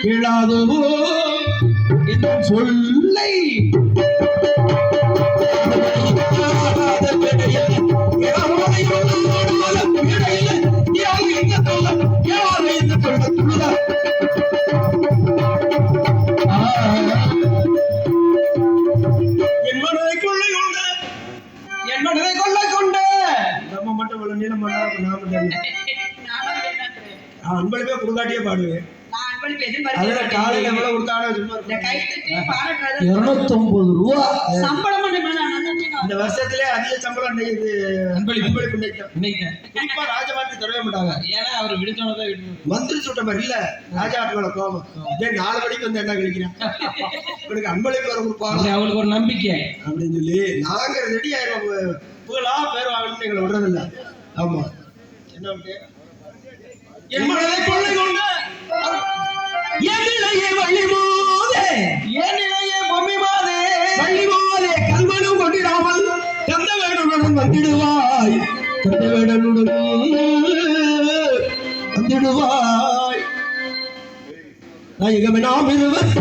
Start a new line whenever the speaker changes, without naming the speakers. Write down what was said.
கேளாதோ சொல்லை என் மனதை கொள்ளை கொண்டு நம்ம மட்டும் நீளம் அன்பளிப்பே குடுக்காட்டியே பாடுவேன். காலையில எவ்வளவு கொடுத்தாலும் 250 ரூபா சம்பளம். இந்த வருஷத்திலே அதிக சம்பளம் குறிப்பா ராஜபாட்டி தரவே மாட்டாங்க. ஏன்னா அவர் விடுத்தோட மந்திரி சுட்ட மாதிரி இல்ல ராஜாட்டோட கோபம். 4 மணிக்கு வந்து என்ன கிடைக்கிறேன் இவனுக்கு அன்பளிப்பு வர கொடுப்பாங்க அவங்களுக்கு ஒரு நம்பிக்கை அப்படின்னு சொல்லி நாங்க ரெடி ஆயிரம் புகழா பேர் வாங்கணும்னு எங்களை விடுறதில்ல. ஆமா என்ன என் மனதை கொள்ளை கொண்டு என்னிலையே வள்ளிமாதே என்னிலையே பொம்மிமாதே வள்ளிமாதே கல்வனும் கொண்டிடாமல் கந்தவேடனுடன் வந்திடுவாய் கந்தவேடனுடன் வந்திடுவாய் நாயகமே நாம் இருவர்